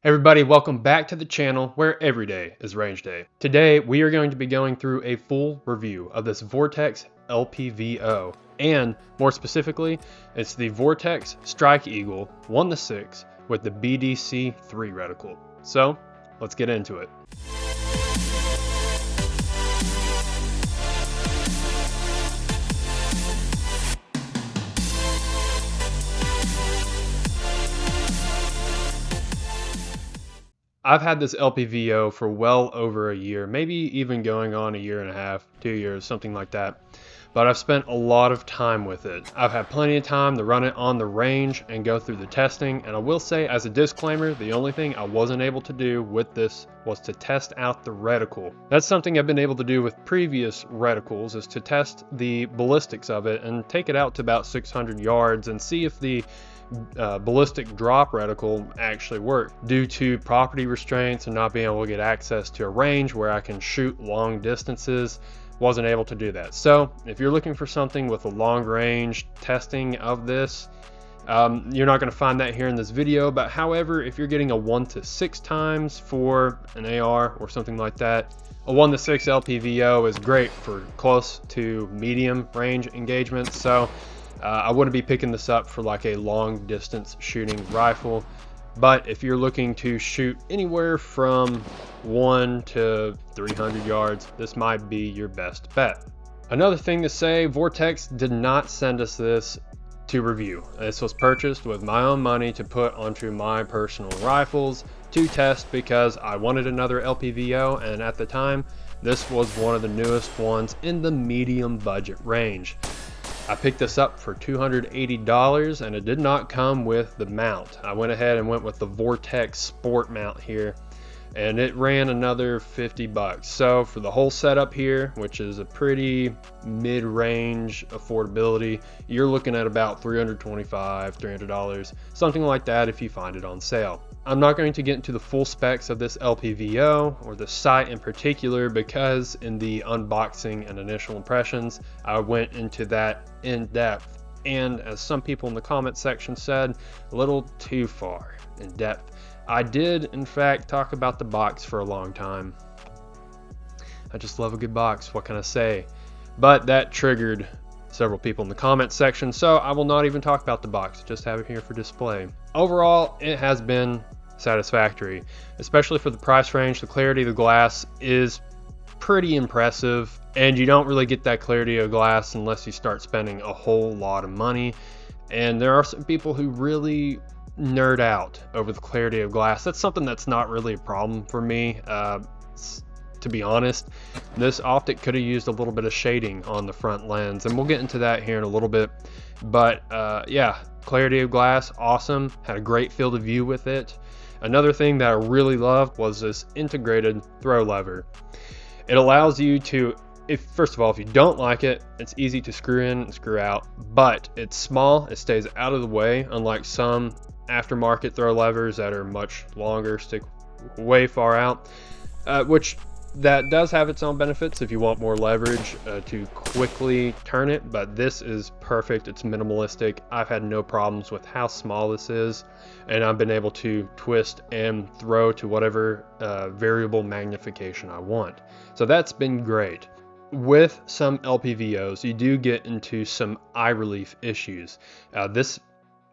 Everybody, welcome back to the channel where every day is range day. Today, we are going to be going through a full review of this Vortex LPVO. And more specifically, it's the Vortex Strike Eagle 1-6 with the BDC3 reticle. So, let's get into it. I've had this LPVO for well over a year, maybe even going on a year and a half, 2 years, something like that. But I've spent a lot of time with it. I've had plenty of time to run it on the range and go through the testing. And I will say, as a disclaimer, the only thing I wasn't able to do with this was to test out the reticle. That's something I've been able to do with previous reticles, is to test the ballistics of it and take it out to about 600 yards and see if the ballistic drop reticle actually worked. Due to property restraints and not being able to get access to a range where I can shoot long distances, wasn't able to do that. So if you're looking for something with a long range testing of this, you're not going to find that here in this video. But however, if you're getting a 1-6 times for an AR or something like that, a 1-6 LPVO is great for close to medium range engagements. So I wouldn't be picking this up for like a long distance shooting rifle. But if you're looking to shoot anywhere from 1 to 300 yards, this might be your best bet. Another thing to say, Vortex did not send us this to review. This was purchased with my own money to put onto my personal rifles to test because I wanted another LPVO, and at the time, this was one of the newest ones in the medium budget range. I picked this up for $280 and it did not come with the mount. I went ahead and went with the Vortex Sport mount here, and it ran another 50 bucks. So for the whole setup here, which is a pretty mid-range affordability, you're looking at about $325, $300, something like that if you find it on sale. I'm not going to get into the full specs of this LPVO or the sight in particular, because in the unboxing and initial impressions, I went into that in depth. And as some people in the comment section said, a little too far in depth. I did, in fact, talk about the box for a long time. I just love a good box, what can I say? But that triggered several people in the comment section, so I will not even talk about the box, just have it here for display. Overall, it has been satisfactory, especially for the price range. The clarity of the glass is pretty impressive, and you don't really get that clarity of glass unless you start spending a whole lot of money. And there are some people who really nerd out over the clarity of glass. That's something that's not really a problem for me. To be honest, this optic could have used a little bit of shading on the front lens, and we'll get into that here in a little bit. But yeah, clarity of glass, awesome. Had a great field of view with it. Another thing that I really loved was this integrated throw lever. It allows you to, first of all, if you don't like it, it's easy to screw in and screw out, but it's small, it stays out of the way, unlike some aftermarket throw levers that are much longer, stick way far out, which that does have its own benefits if you want more leverage to quickly turn it, but this is perfect. It's minimalistic. I've had no problems with how small this is, and I've been able to twist and throw to whatever variable magnification I want. So that's been great. With some LPVOs, you do get into some eye relief issues.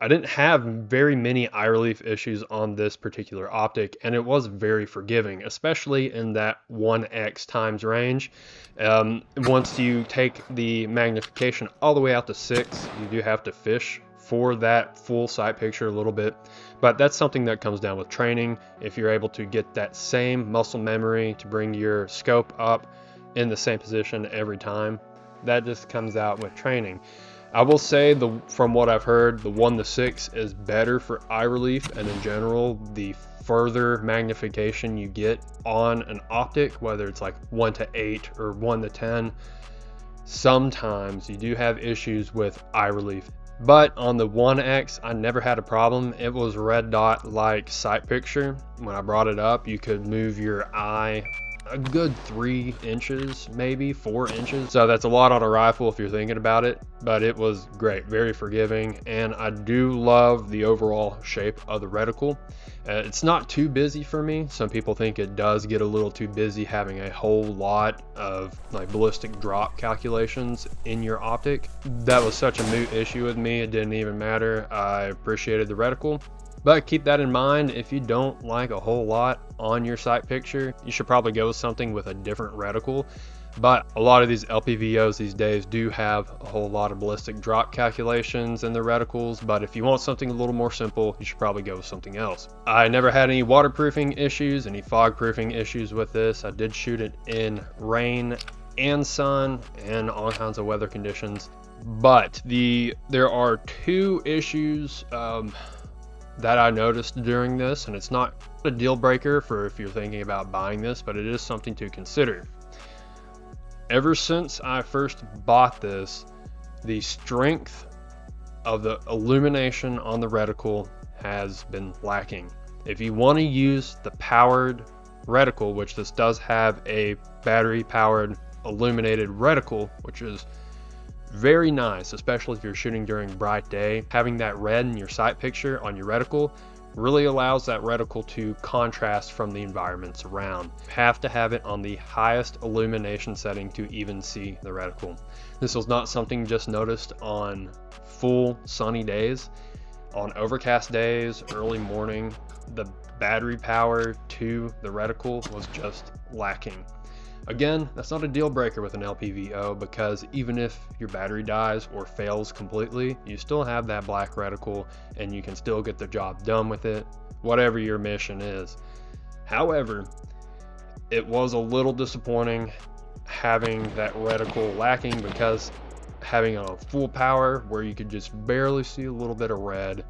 I didn't have very many eye relief issues on this particular optic, and it was very forgiving, especially in that 1x times range. Once you take the magnification all the way out to 6, you do have to fish for that full sight picture a little bit, but that's something that comes down with training. If you're able to get that same muscle memory to bring your scope up in the same position every time, that just comes out with training. I will say, from what I've heard, the 1-6 is better for eye relief, and in general, the further magnification you get on an optic, whether it's like 1-8 or 1-10, sometimes you do have issues with eye relief. But on the 1X, I never had a problem. It was red dot like sight picture. When I brought it up, you could move your eye a good 3 inches, maybe 4 inches. So that's a lot on a rifle if you're thinking about it, but it was great, very forgiving. And I do love the overall shape of the reticle. It's not too busy for me. Some people think it does get a little too busy having a whole lot of like ballistic drop calculations in your optic. That was such a moot issue with me, it didn't even matter. I appreciated the reticle. But keep that in mind, if you don't like a whole lot on your sight picture, you should probably go with something with a different reticle. But a lot of these LPVOs these days do have a whole lot of ballistic drop calculations in their reticles, but if you want something a little more simple, you should probably go with something else. I never had any waterproofing issues, any fog proofing issues with this. I did shoot it in rain and sun and all kinds of weather conditions. But there are 2 issues that I noticed during this, and it's not a deal breaker for if you're thinking about buying this, but it is something to consider. Ever since I first bought this, the strength of the illumination on the reticle has been lacking. If you want to use the powered reticle, which this does have a battery powered illuminated reticle, which is very nice, especially if you're shooting during bright day. Having that red in your sight picture on your reticle really allows that reticle to contrast from the environments around. You have to have it on the highest illumination setting to even see the reticle. This was not something just noticed on full sunny days. On overcast days, early morning, the battery power to the reticle was just lacking. Again, that's not a deal breaker with an LPVO, because even if your battery dies or fails completely, you still have that black reticle and you can still get the job done with it, whatever your mission is. However, it was a little disappointing having that reticle lacking, because having a full power where you could just barely see a little bit of red,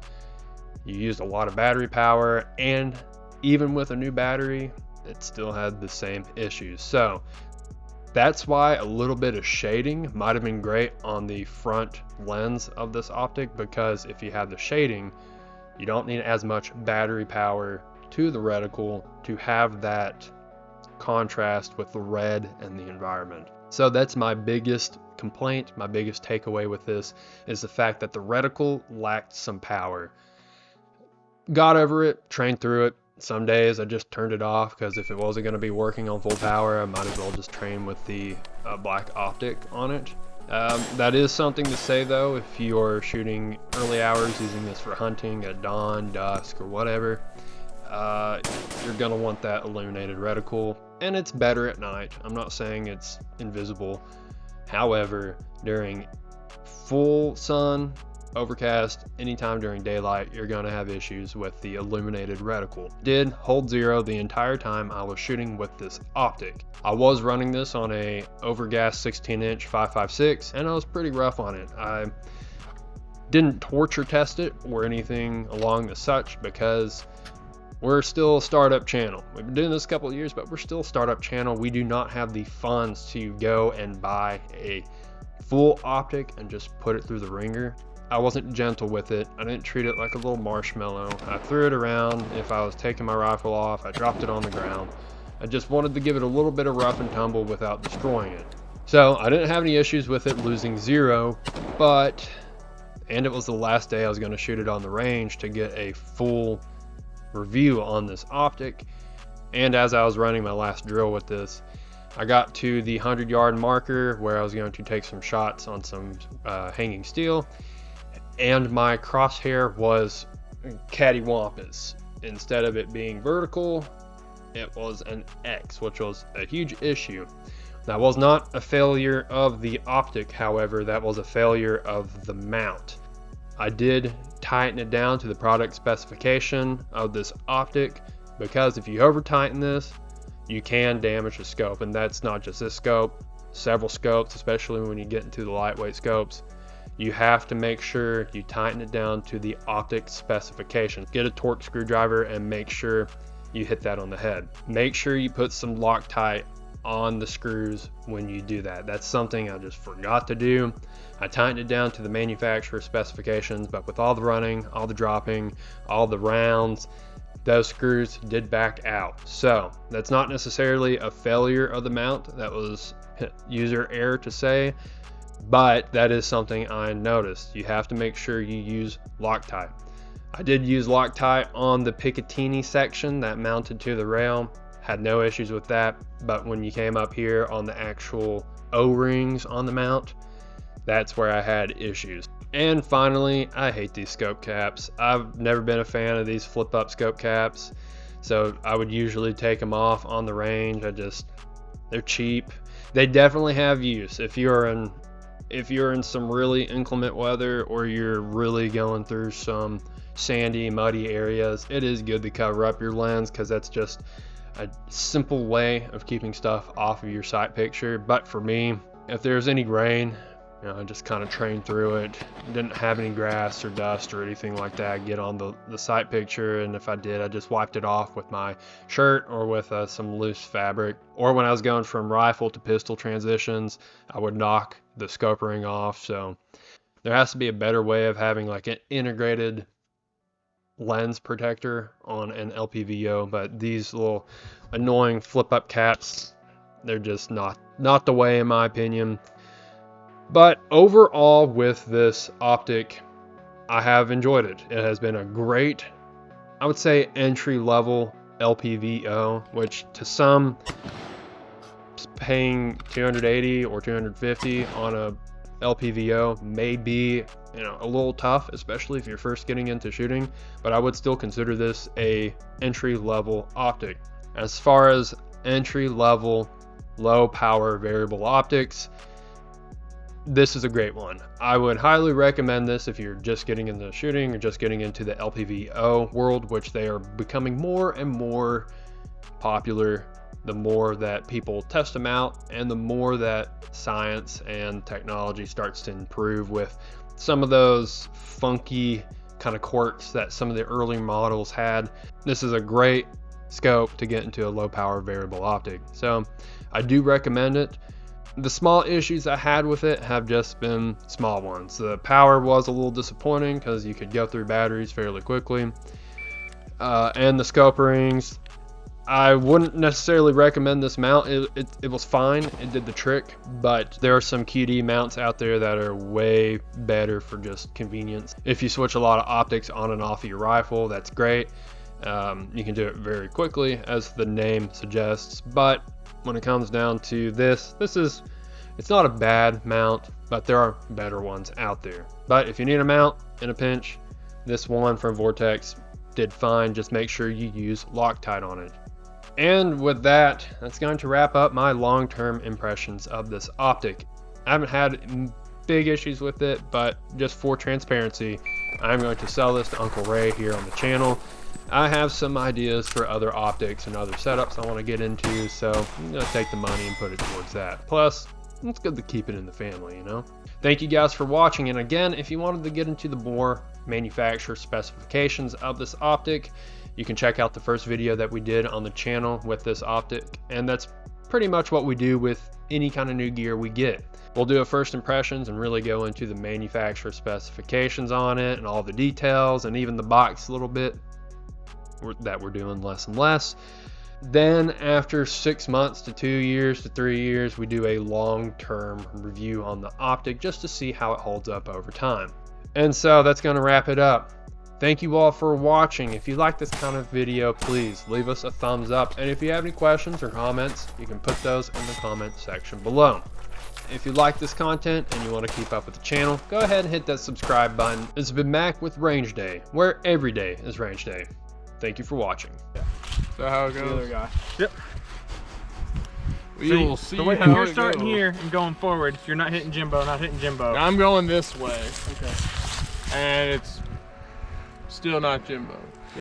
you used a lot of battery power, and even with a new battery, it still had the same issues. So that's why a little bit of shading might have been great on the front lens of this optic, because if you have the shading, you don't need as much battery power to the reticle to have that contrast with the red and the environment. So that's my biggest complaint, my biggest takeaway with this is the fact that the reticle lacked some power. Got over it, trained through it. Some days I just turned it off, because if it wasn't going to be working on full power, I might as well just train with the black optic on it. That is something to say though, if you're shooting early hours using this for hunting at dawn, dusk, or whatever, you're going to want that illuminated reticle, and it's better at night. I'm not saying it's invisible. However, during full sun, overcast, anytime during daylight, you're going to have issues with the illuminated reticle. Did hold 0 the entire time I was shooting with this optic. I was running this on a overgas 16-inch 5.56, and I was pretty rough on it. I didn't torture test it or anything along the such, because we're still a startup channel. We've been doing this a couple of years, but we're still a startup channel. We do not have the funds to go and buy a full optic and just put it through the ringer. I wasn't gentle with it. I didn't treat it like a little marshmallow. I threw it around. If I was taking my rifle off, I dropped it on the ground. I just wanted to give it a little bit of rough and tumble without destroying it. So I didn't have any issues with it losing 0, and it was the last day I was going to shoot it on the range to get a full review on this optic. And as I was running my last drill with this, I got to the 100-yard marker where I was going to take some shots on some hanging steel, and my crosshair was cattywampus. Instead of it being vertical, it was an X, which was a huge issue. That was not a failure of the optic, however, that was a failure of the mount. I did tighten it down to the product specification of this optic, because if you over tighten this, you can damage the scope. And that's not just this scope, several scopes, especially when you get into the lightweight scopes. You have to make sure you tighten it down to the optic specification. Get a torque screwdriver and make sure you hit that on the head. Make sure you put some Loctite on the screws when you do that. That's something I just forgot to do. I tightened it down to the manufacturer specifications, but with all the running, all the dropping, all the rounds, those screws did back out. So that's not necessarily a failure of the mount. That was user error to say, but that is something I noticed. You have to make sure you use Loctite. I did use Loctite on the Picatinny section that mounted to the rail. Had no issues with that, but when you came up here on the actual O-rings on the mount, that's where I had issues. And finally, I hate these scope caps. I've never been a fan of these flip up scope caps, so I would usually take them off on the range. They're cheap. They definitely have use if you're in some really inclement weather, or you're really going through some sandy, muddy areas. It is good to cover up your lens, because that's just a simple way of keeping stuff off of your sight picture. But for me, if there's any rain, I just kind of trained through it. Didn't have any grass or dust or anything like that get on the sight picture, and if I did, I just wiped it off with my shirt or with some loose fabric. Or when I was going from rifle to pistol transitions, I would knock the scope ring off. So there has to be a better way of having like an integrated lens protector on an LPVO, but these little annoying flip up caps, they're just not the way in my opinion. But overall, with this optic, I have enjoyed it. It has been a great, I would say, entry-level LPVO, which to some, paying $280 or $250 on a LPVO may be, a little tough, especially if you're first getting into shooting. But I would still consider this a entry-level optic. As far as entry-level, low-power variable optics, this is a great one. I would highly recommend this if you're just getting into shooting or just getting into the LPVO world, which they are becoming more and more popular the more that people test them out, and the more that science and technology starts to improve with some of those funky kind of quirks that some of the early models had. This is a great scope to get into a low power variable optic, so I do recommend it. The small issues I had with it have just been small ones. The power was a little disappointing because you could go through batteries fairly quickly, and the scope rings, I wouldn't necessarily recommend this mount. It was fine, it did the trick, but there are some QD mounts out there that are way better for just convenience. If you switch a lot of optics on and off of your rifle, that's great. You can do it very quickly, as the name suggests, but when it comes down to it's not a bad mount, but there are better ones out there. But if you need a mount in a pinch, this one from Vortex did fine. Just make sure you use Loctite on it. And with that, that's going to wrap up my long-term impressions of this optic. I haven't had big issues with it, but just for transparency, I'm going to sell this to Uncle Ray here on the channel. I have some ideas for other optics and other setups I want to get into, so I'm going to take the money and put it towards that. Plus, it's good to keep it in the family, Thank you guys for watching, and again, if you wanted to get into the more manufacturer specifications of this optic, you can check out the first video that we did on the channel with this optic, and that's pretty much what we do with any kind of new gear we get. We'll do a first impressions and really go into the manufacturer specifications on it and all the details, and even the box a little bit that we're doing less and less. Then after 6 months to 2 years to 3 years, we do a long-term review on the optic just to see how it holds up over time. And so that's going to wrap it up. Thank you all for watching. If you like this kind of video, please leave us a thumbs up. And if you have any questions or comments, you can put those in the comment section below. If you like this content and you want to keep up with the channel, go ahead and hit that subscribe button. This has been Mac with Range Day, where every day is Range Day. Thank you for watching. So how it goes? The other guy. Yep. We will see the way how you're it starting goes. here and going forward, you're not hitting Jimbo, not hitting Jimbo. I'm going this way, Okay. and it's still not Jimbo.